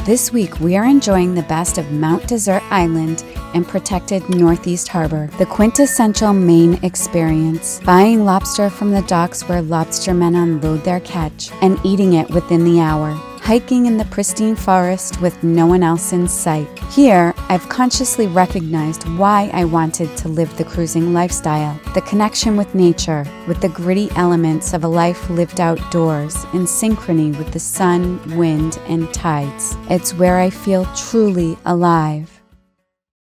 This week, we are enjoying the best of Mount Desert Island and protected Northeast Harbor, the quintessential Maine experience, buying lobster from the docks where lobstermen unload their catch and eating it within the hour. Hiking in the pristine forest with no one else in sight. Here, I've consciously recognized why I wanted to live the cruising lifestyle. The connection with nature, with the gritty elements of a life lived outdoors, in synchrony with the sun, wind, and tides. It's where I feel truly alive.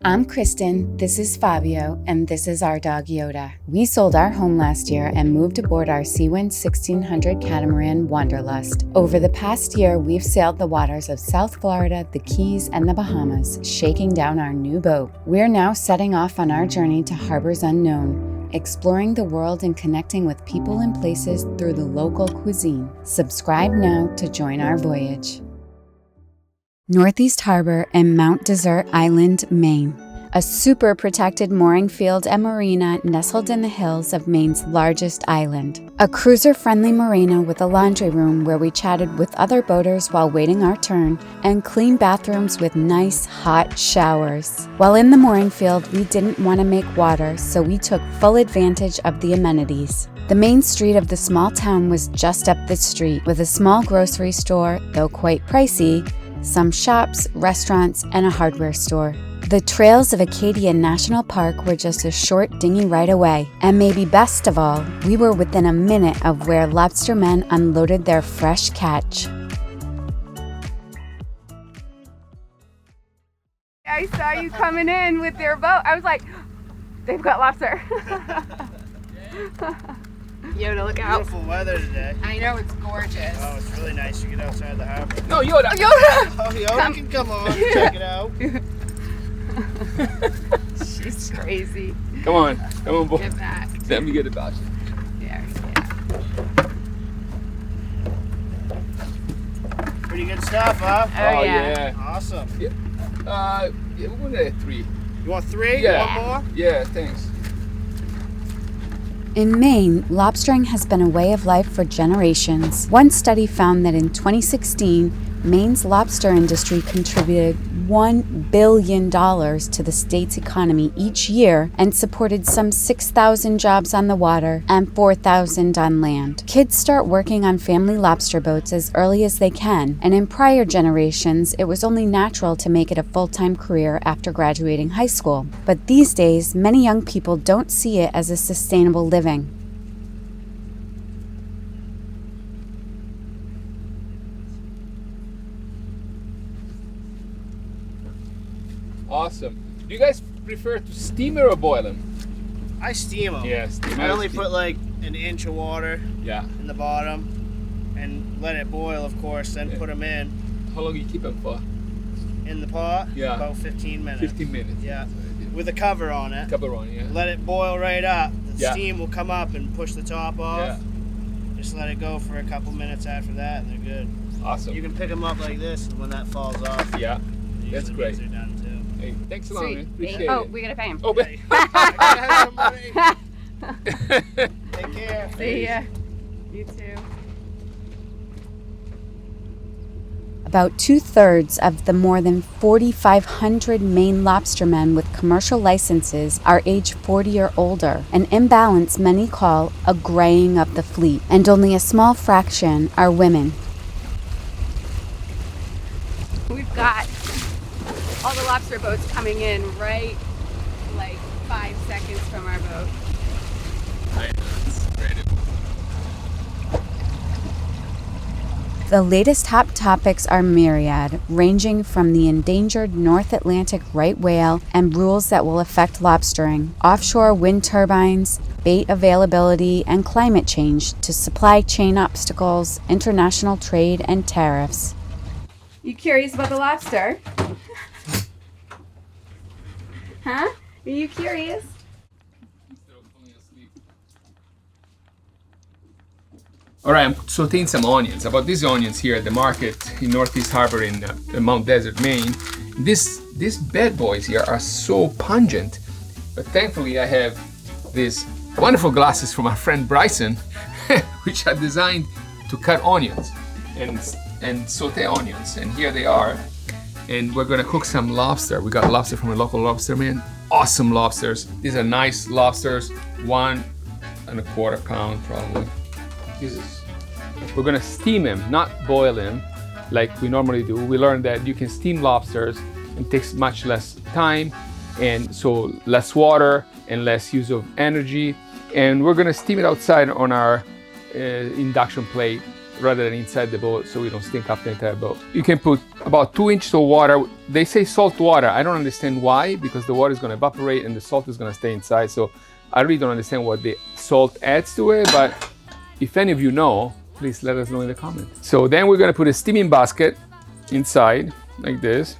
I'm Kristen, this is Fabio, and this is our dog Yoda. We sold our home last year and moved aboard our Seawind 1600 catamaran Wanderlust. Over the past year, we've sailed the waters of South Florida, the Keys, and the Bahamas, shaking down our new boat. We're now setting off on our journey to harbors unknown, exploring the world and connecting with people and places through the local cuisine. Subscribe now to join our voyage. Northeast Harbor and Mount Desert Island, Maine. A super protected mooring field and marina nestled in the hills of Maine's largest island. A cruiser-friendly marina with a laundry room where we chatted with other boaters while waiting our turn, and clean bathrooms with nice, hot showers. While in the mooring field, we didn't want to make water, so we took full advantage of the amenities. The main street of the small town was just up the street, with a small grocery store, though quite pricey, some shops, restaurants, and a hardware store. The trails of Acadia National Park were just a short dinghy ride away, and maybe best of all, we were within a minute of where lobstermen unloaded their fresh catch. I saw you coming in with their boat. I was like, they've got lobster. Yoda, look out. Beautiful weather today. I know, it's gorgeous. Oh, it's really nice to get outside the harbor. No, Yoda! Oh, Yoda! Oh, Yoda can come on, check it out. She's crazy. Come on, boy. Get back. Let me get it about you. Yeah. Pretty good stuff, huh? Oh, yeah. Awesome. Yeah, we're gonna get 3. You want 3? Yeah. You want more? Yeah, thanks. In Maine, lobstering has been a way of life for generations. One study found that in 2016, Maine's lobster industry contributed $1 billion to the state's economy each year and supported some 6,000 jobs on the water and 4,000 on land. Kids start working on family lobster boats as early as they can, and in prior generations, it was only natural to make it a full-time career after graduating high school. But these days, many young people don't see it as a sustainable living. Awesome. Do you guys prefer to steam or boil them? I steam them. Yeah, steam. I only put like an inch of water Yeah. in the bottom and let it boil, of course, then put them in. How long do you keep them for? In the pot? Yeah. About 15 minutes. 15 minutes. Yeah. With a cover on it. Cover on, yeah. Let it boil right up. The Yeah. steam will come up and push the top off. Yeah. Just let it go for a couple minutes after that and they're good. Awesome. You can pick them up like this and when that falls off. Yeah. That's usually great. means they're done too. Hey, thanks a lot, Sweet. man. Appreciate Oh, it. we gotta pay him. Oh, but I gotta have some money. Take care. See ya. You too. About 2/3 of the more than 4,500 Maine lobstermen with commercial licenses are age 40 or older, an imbalance many call a graying of the fleet, and only a small fraction are women. We've got all the lobster boats coming in right like 5 seconds from our boat. I know, it's incredible. The latest hot topics are myriad, ranging from the endangered North Atlantic right whale and rules that will affect lobstering, offshore wind turbines, bait availability, and climate change to supply chain obstacles, international trade, and tariffs. You curious about the lobster? Huh? Are you curious? All right, I'm sauteing some onions. About these onions here at the market in Northeast Harbor in Mount Desert, Maine. These bad boys here are so pungent, but thankfully I have these wonderful glasses from our friend Bryson, which are designed to cut onions. and saute onions. And here they are. And we're gonna cook some lobster. We got lobster from a local lobsterman. Awesome lobsters. These are nice lobsters. 1.25 pounds probably. We're gonna steam him, not boil him like we normally do. We learned that you can steam lobsters and it takes much less time, and so less water and less use of energy. And we're gonna steam it outside on our induction plate rather than inside the boat, so we don't stink up the entire boat. You can put about 2 inches of water. They say salt water. I don't understand why, because the water is gonna evaporate and the salt is gonna stay inside. So I really don't understand what the salt adds to it, but if any of you know, please let us know in the comments. So then we're gonna put a steaming basket inside, like this,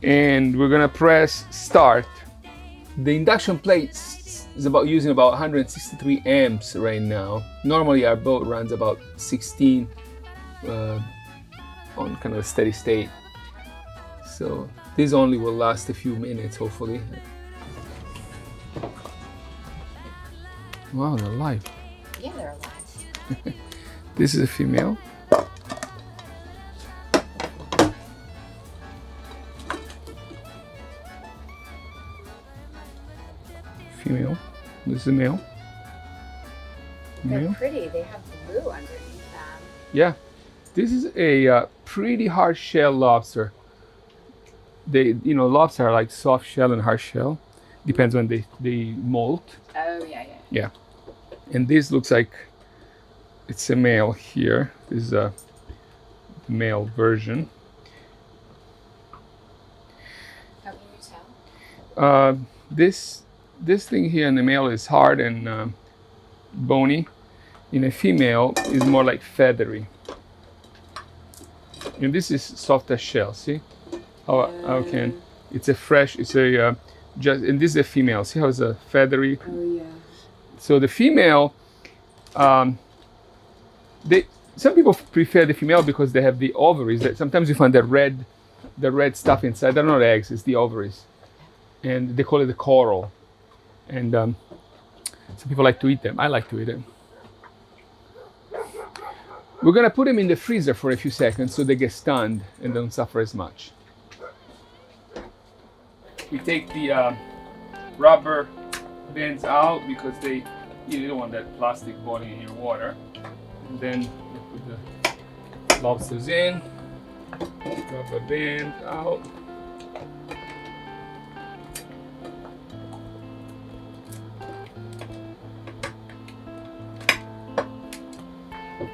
and we're gonna press start. The induction plate is using about 163 amps right now. Normally our boat runs about 16 on kind of a steady state. So this only will last a few minutes, hopefully. Wow, they're alive. Yeah, they're alive. This is a female. Female. This is a male. They're pretty. They have blue underneath them. Yeah. This is a pretty hard shell lobster. Lobster are like soft shell and hard shell. Depends when they molt. Oh, yeah. Yeah. And this looks like it's a male here. This is a male version. How can you tell? This thing here in the male is hard and bony. In a female, is more like feathery. And this is soft as shell. See how can it's a fresh. It's a and this is a female. See how it's a feathery. Oh yeah. So the female, some people prefer the female because they have the ovaries. That sometimes you find the red stuff inside. They're not eggs. It's the ovaries, and they call it the coral. And some people like to eat them. I like to eat them. We're gonna put them in the freezer for a few seconds so they get stunned and don't suffer as much. We take the rubber bands out because you don't want that plastic boiling in your water. And then you put the lobsters in, rubber band out.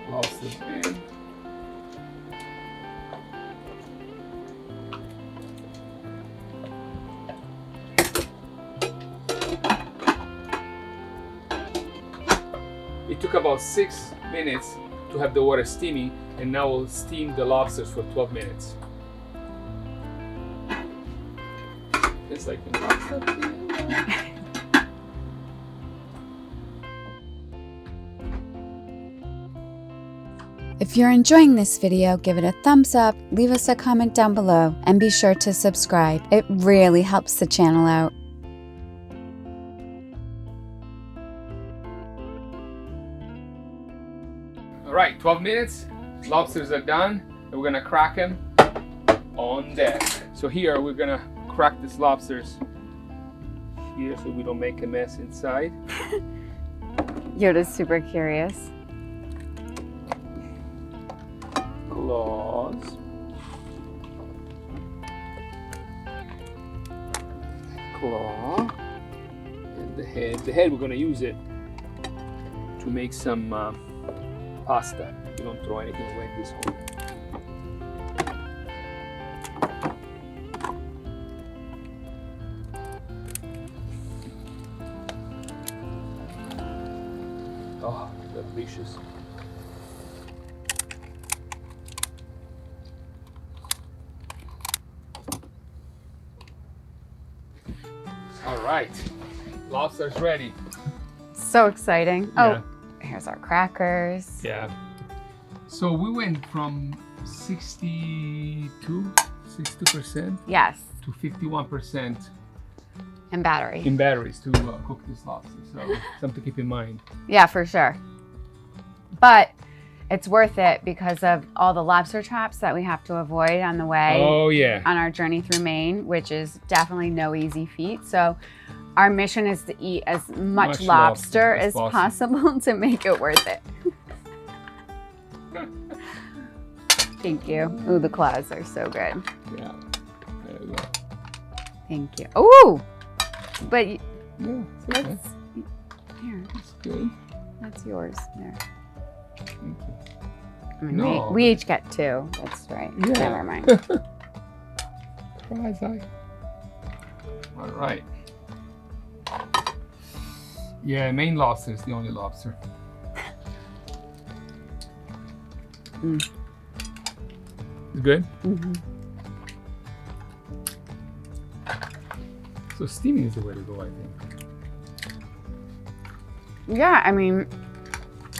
Lobsters in. It took about 6 minutes to have the water steaming, and now we'll steam the lobsters for 12 minutes. It's like a lobster. If you're enjoying this video, give it a thumbs up, leave us a comment down below, and be sure to subscribe. It really helps the channel out. All right, 12 minutes, lobsters are done, and we're gonna crack them on deck. So here, we're gonna crack these lobsters here so we don't make a mess inside. You're just super curious. Claws. Claw. And the head. The head, we're gonna use it to make some pasta. You don't throw anything away this one. Oh, delicious. All right, lobster's ready. So exciting. Yeah. Oh, here's our crackers. Yeah. So we went from 62% Yes. to 51% And battery. in batteries to cook this lobster. So something to keep in mind. Yeah, for sure. But It's worth it because of all the lobster traps that we have to avoid on the way. Oh yeah. On our journey through Maine, which is definitely no easy feat. So our mission is to eat as much lobster as possible to make it worth it. Thank you. Ooh, the claws are so good. Yeah. There you go. Thank you. Ooh! But Yeah, it's okay. here, That's good. that's yours. There. Thank you. I mean, No. we each get two. That's right. Yeah. Never mind. Pricey. All right. Yeah, Maine lobster is the only lobster. Mm. It's good? Mm-hmm. So steaming is the way to go, I think. Yeah, I mean,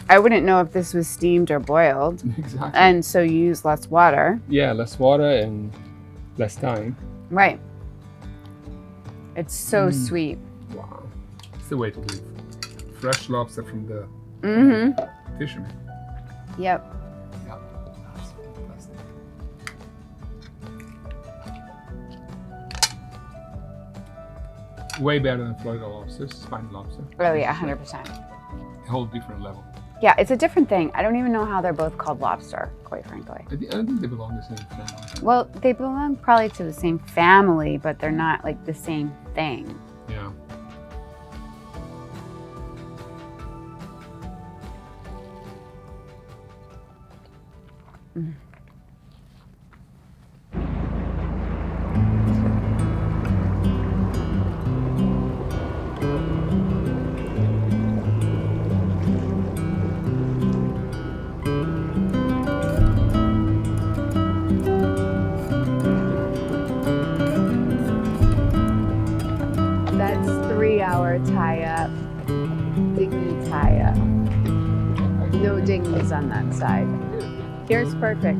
I wouldn't know if this was steamed or boiled. Exactly. And so you use less water. Yeah, less water and less time. Right. It's so sweet. Wow. It's the way to do it. Fresh lobster from the fishermen. Yep. Yeah. That's fantastic. Way better than Florida lobsters, spiny lobster. Oh yeah, 100%. A whole different level. Yeah, it's a different thing. I don't even know how they're both called lobster, quite frankly. I don't think they belong to the same family. Well, they belong probably to the same family, but they're not like the same thing. Yeah. That's 3-hour tie-up, dinghy tie-up. No dinghies on that side. Here's perfect.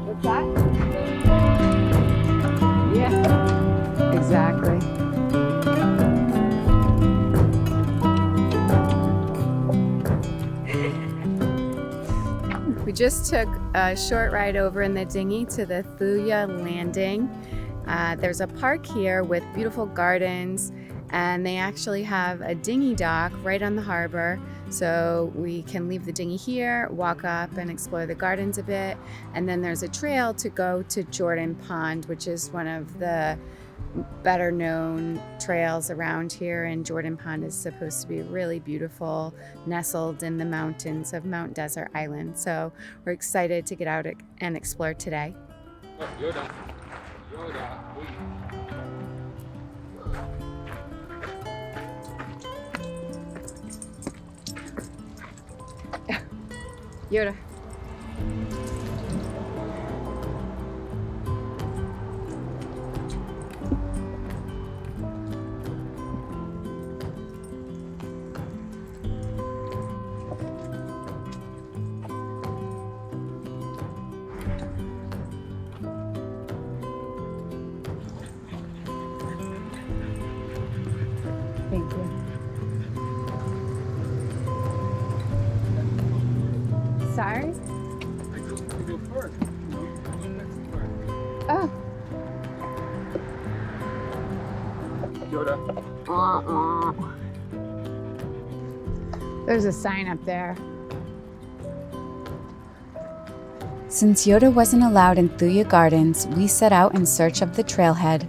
What's that? Yeah, exactly. We just took a short ride over in the dinghy to the Thuya landing. There's a park here with beautiful gardens, and they actually have a dinghy dock right on the harbor. So we can leave the dinghy here, walk up and explore the gardens a bit. And then there's a trail to go to Jordan Pond, which is one of the better known trails around here. And Jordan Pond is supposed to be really beautiful, nestled in the mountains of Mount Desert Island. So we're excited to get out and explore today. Yoda. Yoda. Thank you. Sorry? Oh. Yoda. There's a sign up there. Since Yoda wasn't allowed in Thuya Gardens, we set out in search of the trailhead.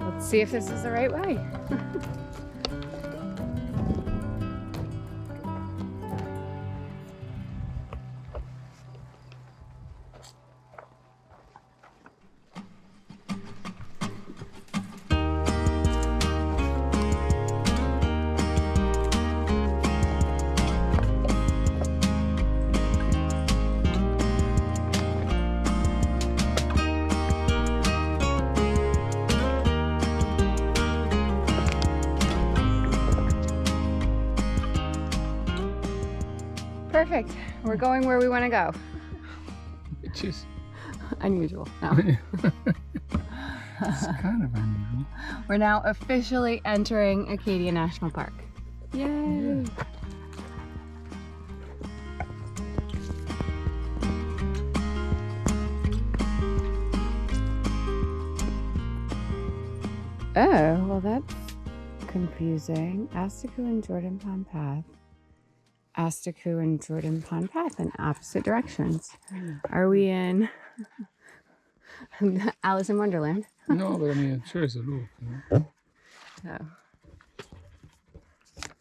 Let's see if this is the right way. Perfect. We're going where we want to go. Which is Unusual. No. it's kind of unusual. We're now officially entering Acadia National Park. Yay! Oh, well that's confusing. Astaku and Jordan Pond Path. Astaku and Jordan Pond Path in opposite directions. Are we in Alice in Wonderland? No, but I mean, it sure is a loop. You know? Oh.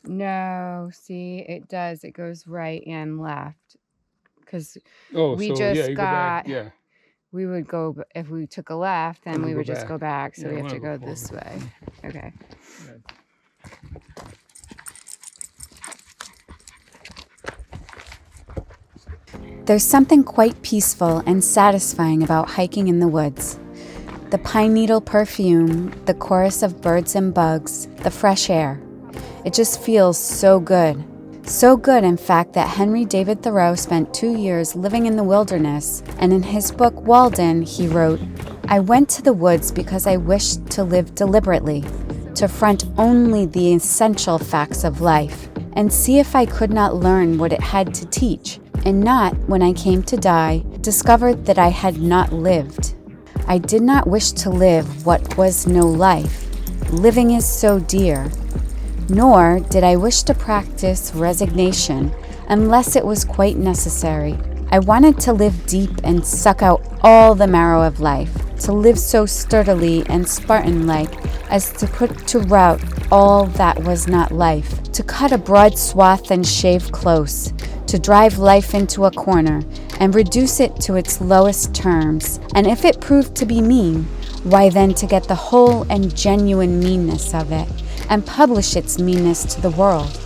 No, see, it does. It goes right and left. Because Oh, we so just yeah, you go back. got, Yeah. we would go, if we took a left, then Then we we would go just back. go back. So Yeah, we I have to wanna go go this forward. way. Okay. There's something quite peaceful and satisfying about hiking in the woods. The pine needle perfume, the chorus of birds and bugs, the fresh air. It just feels so good. So good, in fact, that Henry David Thoreau spent 2 years living in the wilderness, and in his book Walden, he wrote, "I went to the woods because I wished to live deliberately, to front only the essential facts of life, and see if I could not learn what it had to teach, and not, when I came to die, discovered that I had not lived. I did not wish to live what was no life. Living is so dear. Nor did I wish to practice resignation unless it was quite necessary. I wanted to live deep and suck out all the marrow of life, to live so sturdily and Spartan-like as to put to rout all that was not life, to cut a broad swath and shave close, to drive life into a corner and reduce it to its lowest terms, and if it proved to be mean, why then to get the whole and genuine meanness of it, and publish its meanness to the world,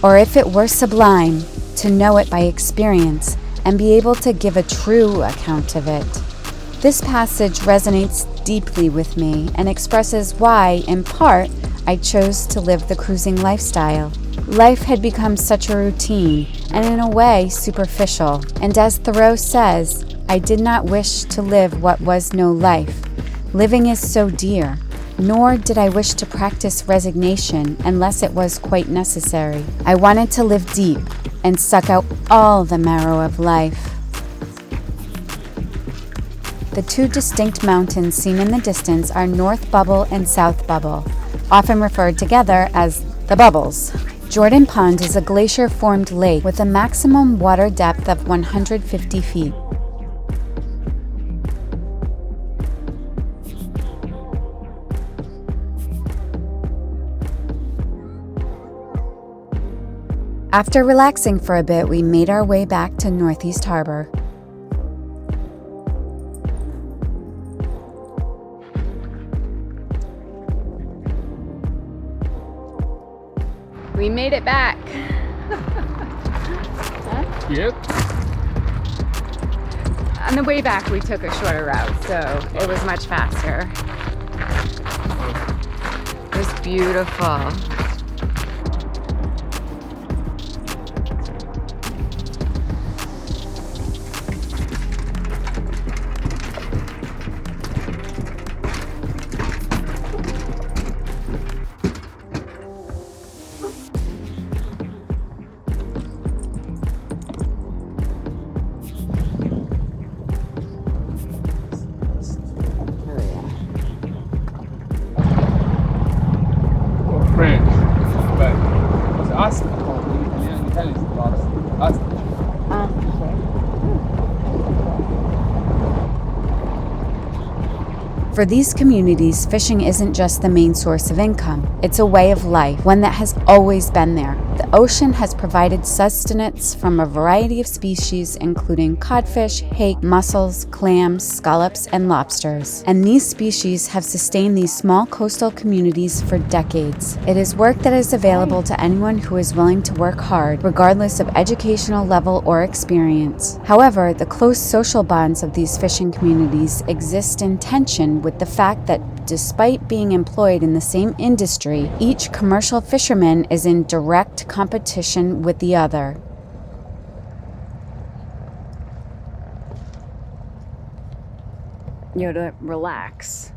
or if it were sublime, to know it by experience, and be able to give a true account of it." This passage resonates deeply with me and expresses why, in part, I chose to live the cruising lifestyle. Life had become such a routine, and in a way superficial, and as Thoreau says, I did not wish to live what was no life. Living is so dear. Nor did I wish to practice resignation unless it was quite necessary. I wanted to live deep and suck out all the marrow of life. The two distinct mountains seen in the distance are North Bubble and South Bubble, often referred together as the Bubbles. Jordan Pond is a glacier-formed lake with a maximum water depth of 150 feet. After relaxing for a bit, we made our way back to Northeast Harbor. We made it back. Yep. On the way back, we took a shorter route, so it was much faster. It was beautiful. French. For these communities, fishing isn't just the main source of income. It's a way of life, one that has always been there. The ocean has provided sustenance from a variety of species, including codfish, hake, mussels, clams, scallops, and lobsters. And these species have sustained these small coastal communities for decades. It is work that is available to anyone who is willing to work hard, regardless of educational level or experience. However, the close social bonds of these fishing communities exist in tension with the fact that despite being employed in the same industry, each commercial fisherman is in direct competition with the other. Yoda, relax.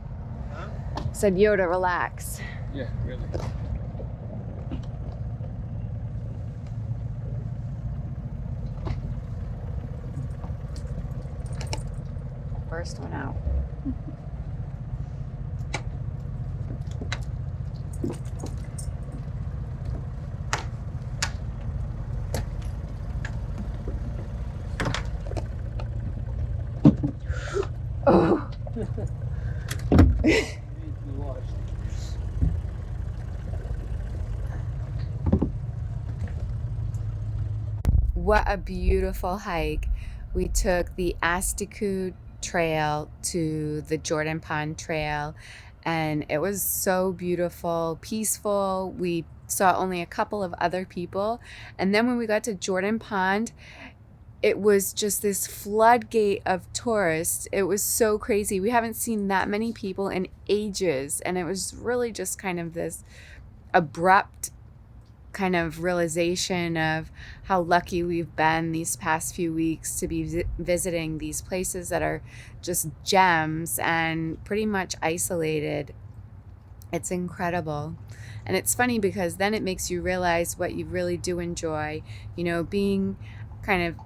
Said Yoda, relax. Yeah, really. First one out. Oh. What a beautiful hike. We took the Asticoot Trail to the Jordan Pond Trail, and it was so beautiful, peaceful. We saw only a couple of other people, and then when we got to Jordan Pond, it was just this floodgate of tourists. It was so crazy. We haven't seen that many people in ages, and it was really just kind of this abrupt kind of realization of how lucky we've been these past few weeks to be visiting these places that are just gems and pretty much isolated. It's incredible. And it's funny because then it makes you realize what you really do enjoy. You know, being kind of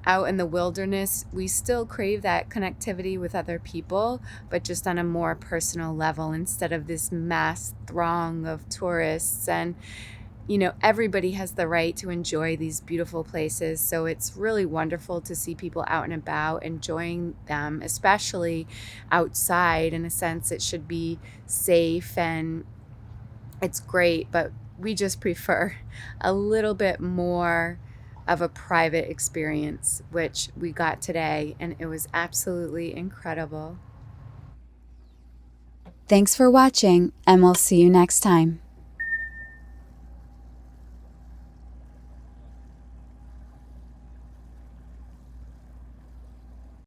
out in the wilderness, we still crave that connectivity with other people, but just on a more personal level instead of this mass throng of tourists. And you know, everybody has the right to enjoy these beautiful places. So it's really wonderful to see people out and about enjoying them, especially outside. In a sense, it should be safe and it's great, but we just prefer a little bit more of a private experience, which we got today, and it was absolutely incredible. Thanks for watching, and we'll see you next time.